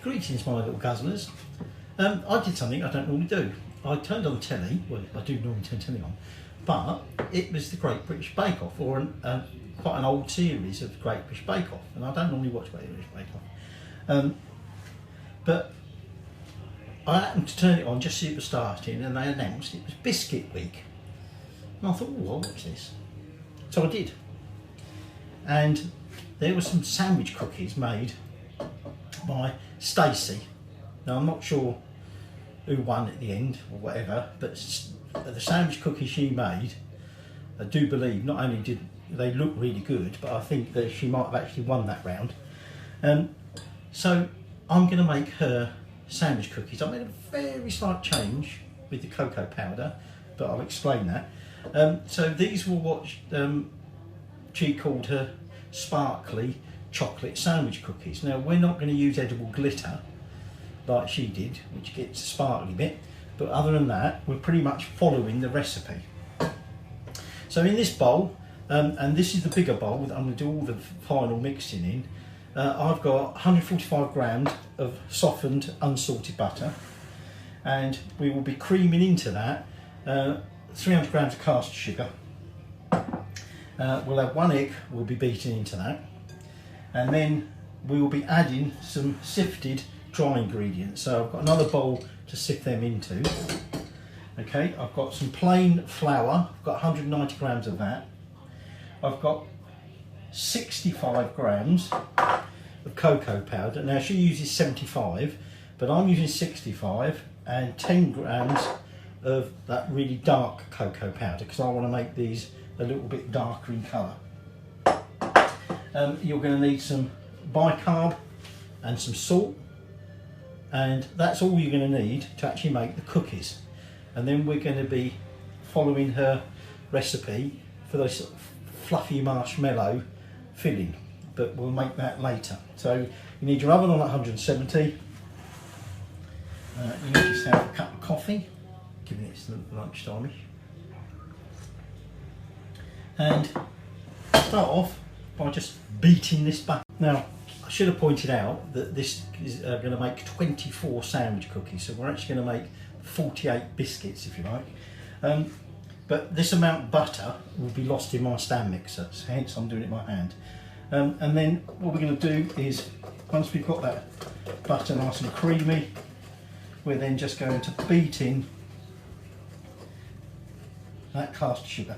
Greetings, my little guzzlers. I did something I don't normally do. I turned on the telly. Well, I do normally turn telly on, but it was the Great British Bake Off, or quite an old series of Great British Bake Off, and I don't normally watch Great British Bake Off. But I happened to turn it on just as it was starting, and they announced it was Biscuit Week, and I thought, oh, I'll watch this. So I did, and there were some sandwich cookies made by Stacey. Now I'm not sure who won at the end or whatever, but the sandwich cookies she made, I do believe not only did they look really good, but I think that she might have actually won that round. So I'm going to make her sandwich cookies. I made a very slight change with the cocoa powder, but I'll explain that. So these were what she called her sparkly chocolate sandwich cookies. Now we're not going to use edible glitter like she did, which gets a sparkly bit, but other than that we're pretty much following the recipe. So in this bowl, and this is the bigger bowl that I'm going to do all the final mixing in, I've got 145 grams of softened unsalted butter, and we will be creaming into that 300 grams of caster sugar. We'll have 1 egg we'll be beating into that, and then we will be adding some sifted dry ingredients. So I've got another bowl to sift them into. Okay, I've got some plain flour, I've got 190 grams of that. I've got 65 grams of cocoa powder. Now she uses 75, but I'm using 65, and 10 grams of that really dark cocoa powder, because I want to make these a little bit darker in colour. You're going to need some bicarb and some salt, and that's all you're going to need to actually make the cookies. And then we're going to be following her recipe for this sort of fluffy marshmallow filling, but we'll make that later. So you need your oven on at 170. You need yourself a cup of coffee, given it's lunchtime-ish. And start off by just beating this back. Now, I should have pointed out that this is going to make 24 sandwich cookies, so we're actually going to make 48 biscuits, if you like. But this amount of butter will be lost in my stand mixer, so hence I'm doing it by hand. And then what we're going to do is, once we've got that butter nice and creamy, we're then just going to beat in that caster sugar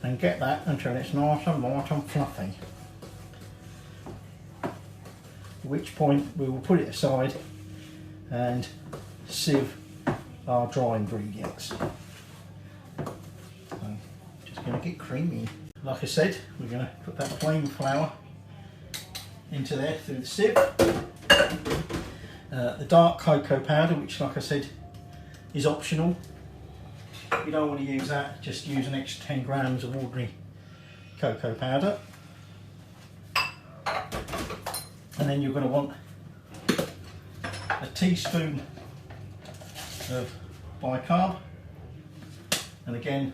and get that until it's nice and light and fluffy. At which point we will put it aside and sieve our dry ingredients. So, just going to get creamy. Like I said, we're going to put that plain flour into there through the sieve. The dark cocoa powder, which like I said is optional. If you don't want to use that, just use an extra 10 grams of ordinary cocoa powder. And then you're going to want a teaspoon of bicarb, and again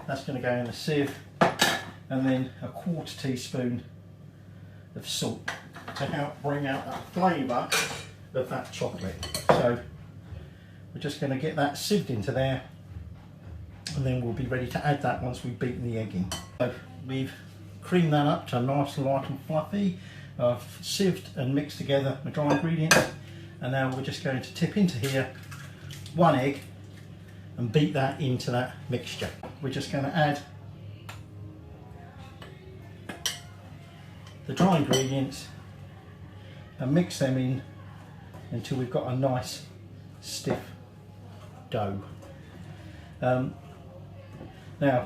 that's going to go in the sieve, and then a 1/4 teaspoon of salt to help bring out that flavour of that chocolate. So we're just going to get that sieved into there, and then we'll be ready to add that once we've beaten the egg in. So we've creamed that up to nice and light and fluffy. I've sieved and mixed together my dry ingredients, and now we're just going to tip into here 1 egg and beat that into that mixture. We're just going to add the dry ingredients and mix them in until we've got a nice stiff dough. Now,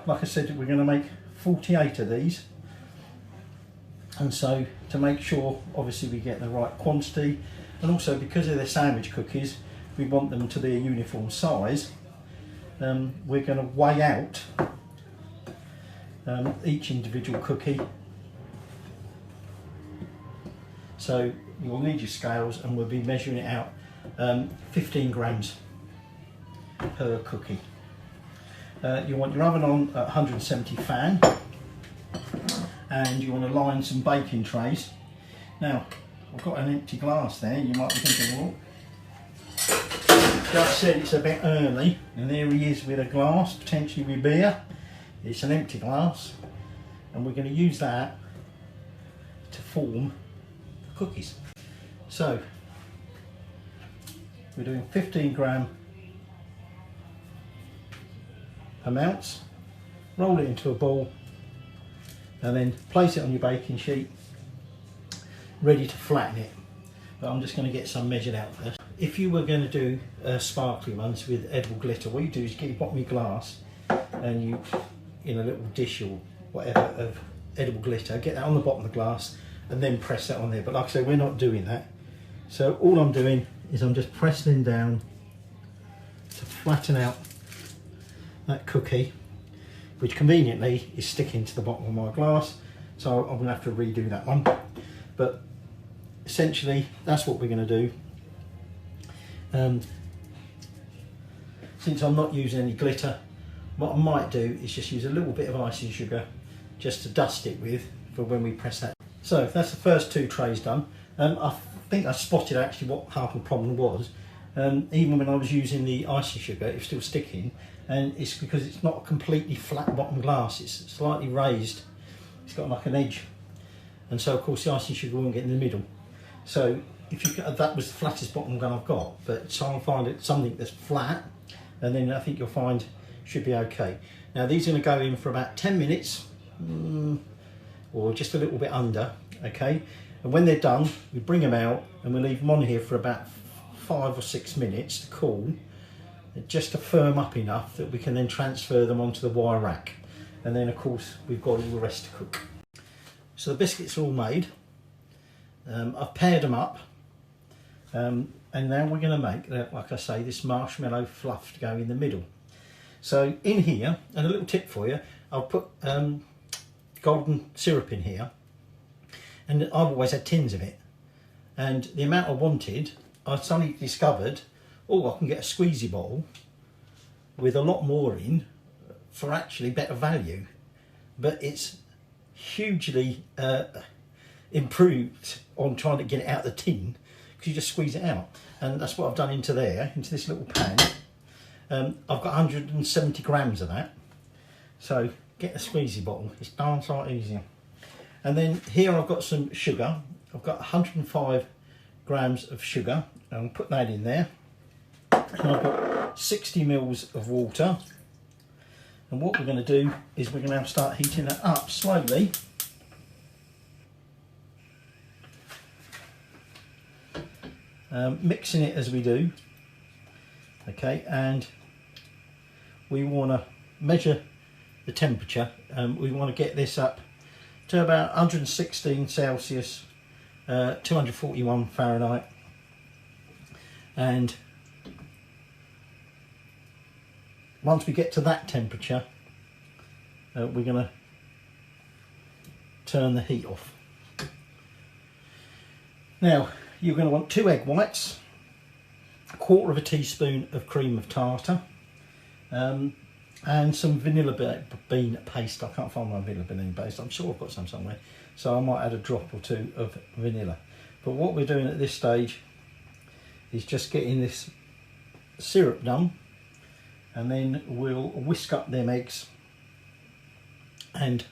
like I said, we're going to make 48 of these, and so to make sure obviously we get the right quantity, and also because of their sandwich cookies we want them to be a uniform size, we're going to weigh out each individual cookie. So you'll need your scales, and we'll be measuring it out 15 grams per cookie. You want your oven on at 170 fan, and you want to line some baking trays Now, I've got an empty glass there. You might be thinking, well, just said it's a bit early, and there he is with a glass, potentially with beer. It's an empty glass, and we're going to use that to form cookies. So we're doing 15-gram amounts, roll it into a ball, and then place it on your baking sheet, ready to flatten it. But I'm just going to get some measured out first. If you were going to do sparkling ones with edible glitter, what you do is get your bottom of your glass, and you, in a little dish or whatever of edible glitter, get that on the bottom of the glass and then press that on there. But like I say, we're not doing that. So all I'm doing is I'm just pressing down to flatten out that cookie, which conveniently is sticking to the bottom of my glass. So I'm going to have to redo that one. But essentially, that's what we're going to do. Since I'm not using any glitter, what I might do is just use a little bit of icing sugar just to dust it with for when we press that. So that's the first 2 trays done. I think I spotted actually what half the problem was. Even when I was using the icing sugar, it was still sticking, and it's because it's not a completely flat bottom glass, it's slightly raised. It's got like an edge, and so of course the icing sugar won't get in the middle. So if you, that was the flattest bottom gun I've got, but try and find it something that's flat, and then I think you'll find should be okay. Now these are going to go in for about 10 minutes, or just a little bit under, okay? And when they're done, we bring them out and we leave them on here for about 5 or 6 minutes to cool, just to firm up enough that we can then transfer them onto the wire rack. And then of course we've got all the rest to cook. So the biscuits are all made. I've paired them up, and now we're going to make, like I say, this marshmallow fluff to go in the middle. So in here, and a little tip for you, I'll put golden syrup in here, and I've always had tins of it, and the amount I wanted, I suddenly discovered, oh, I can get a squeezy bottle with a lot more in for actually better value, but it's hugely improved on trying to get it out of the tin, because you just squeeze it out. And that's what I've done into there, into this little pan. I've got 170 grams of that, so get a squeezy bottle, it's darn sight easier. And then here I've got some sugar. I've got 105 grams of sugar, and I'll put that in there. And I've got 60 mils of water, and what we're going to do is we're going to have to start heating that up slowly. Mixing it as we do, okay, and we want to measure the temperature. We want to get this up to about 116 Celsius, 241 Fahrenheit, and once we get to that temperature, we're going to turn the heat off. Now you're going to want 2 egg whites, 1/4 teaspoon of cream of tartar, and some vanilla bean paste. I can't find my vanilla bean paste. I'm sure I've got some somewhere, so I might add a drop or 2 of vanilla. But what we're doing at this stage is just getting this syrup done, and then we'll whisk up them eggs, and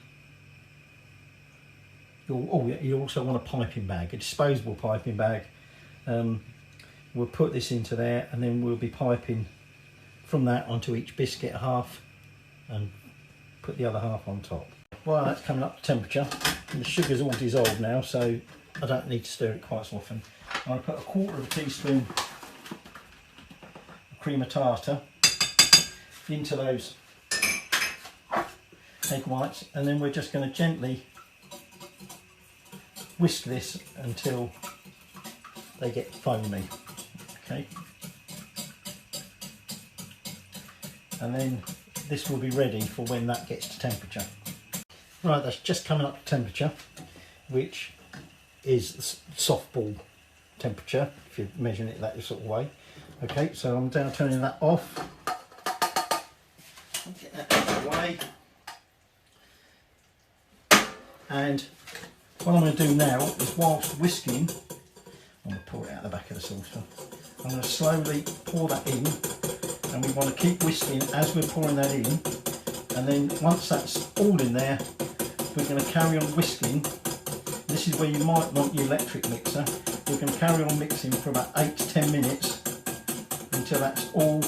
you also want a piping bag, a disposable piping bag. We'll put this into there, and then we'll be piping from that onto each biscuit half, and put the other half on top. While that's coming up to temperature, and the sugar's all dissolved now, so I don't need to stir it quite so often. I'll put 1/4 teaspoon of cream of tartar into those egg whites, and then we're just going to gently whisk this until they get foamy, okay? And then this will be ready for when that gets to temperature. Right, that's just coming up to temperature, which is soft ball temperature, if you're measuring it that sort of way. Okay, so I'm now turning that off. Get that out of the way. And What I'm going to do now is, whilst whisking, I'm going to pour it out the back of the saucepan. I'm going to slowly pour that in, and we want to keep whisking as we're pouring that in. And then once that's all in there, we're going to carry on whisking. This is where you might want your electric mixer. We're going to carry on mixing for about 8 to 10 minutes until that's all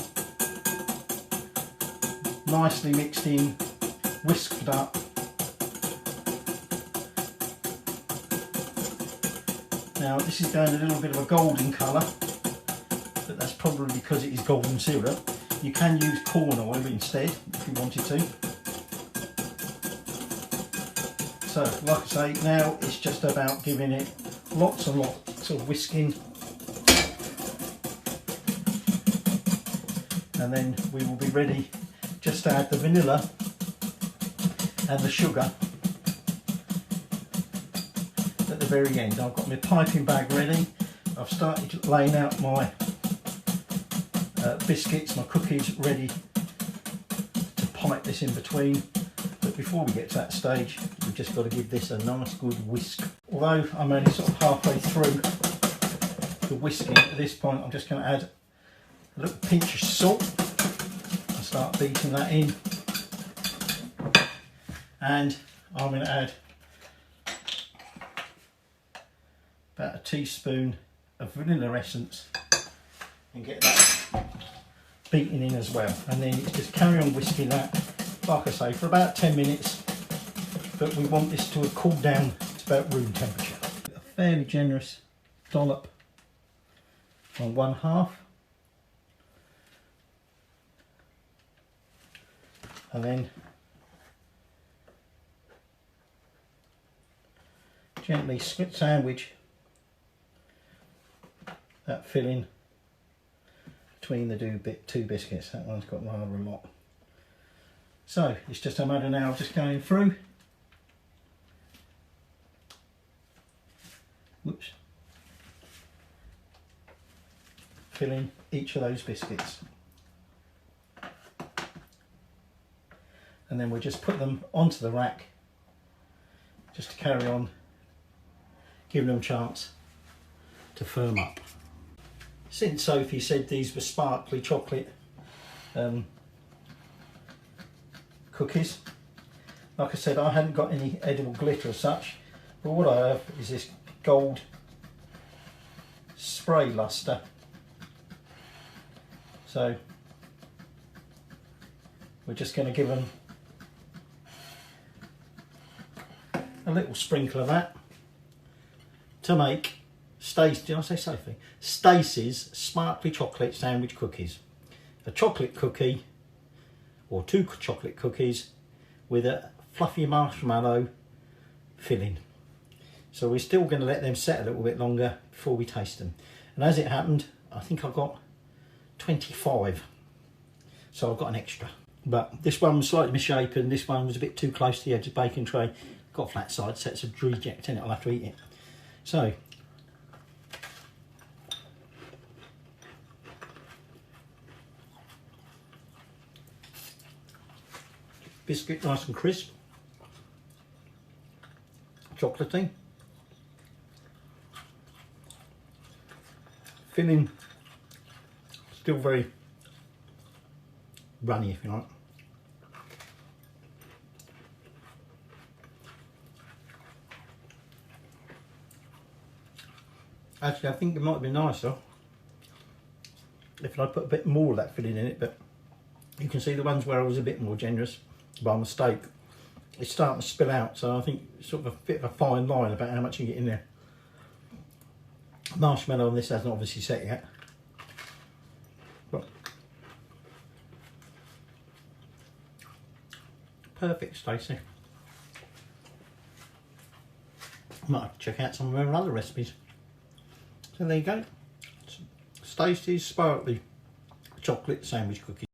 nicely mixed in, whisked up. Now this is going a little bit of a golden colour, but that's probably because it is golden syrup. You can use corn oil instead if you wanted to. So like I say, now it's just about giving it lots and lots of whisking, and then we will be ready just to add the vanilla and the sugar at the very end. I've got my piping bag ready. I've started laying out my biscuits, my cookies ready to pipe this in between. But before we get to that stage, we've just got to give this a nice good whisk. Although I'm only sort of halfway through the whisking at this point, I'm just going to add a little pinch of salt and start beating that in. And I'm going to add about a teaspoon of vanilla essence and get that beaten in as well. And then it's just carry on whisking that, like I say, for about 10 minutes. But we want this to have cooled down to about room temperature. A fairly generous dollop on 1/2. And then gently sandwich that filling between the two biscuits. That one's got rather a lot. So it's just a matter now of just going through. Whoops. Filling each of those biscuits. And then we'll just put them onto the rack just to carry on giving them a chance to firm up. Since Sophie said these were sparkly chocolate cookies, like I said, I hadn't got any edible glitter as such, but what I have is this gold spray luster. So we're just going to give them a little sprinkle of that to make Stacey, did I say Sophie? Stacey's sparkly chocolate sandwich cookies. A chocolate cookie, or 2 chocolate cookies with a fluffy marshmallow filling. So we're still going to let them set a little bit longer before we taste them. And as it happened, I think I got 25. So I've got an extra. But this one was slightly misshapen, this one was a bit too close to the edge of the baking tray. Got a flat side, sets of reject in it, I'll have to eat it. So, biscuit nice and crisp, chocolatey, filling still very runny if you like. Actually, I think it might be nicer if I put a bit more of that filling in it, but you can see the ones where I was a bit more generous by mistake, it's starting to spill out, so I think it's sort of a bit of a fine line about how much you get in there. Marshmallow on this hasn't obviously set yet, but perfect, Stacey. Might have to check out some of her other recipes. So there you go, Stacey's sparkly chocolate sandwich cookies.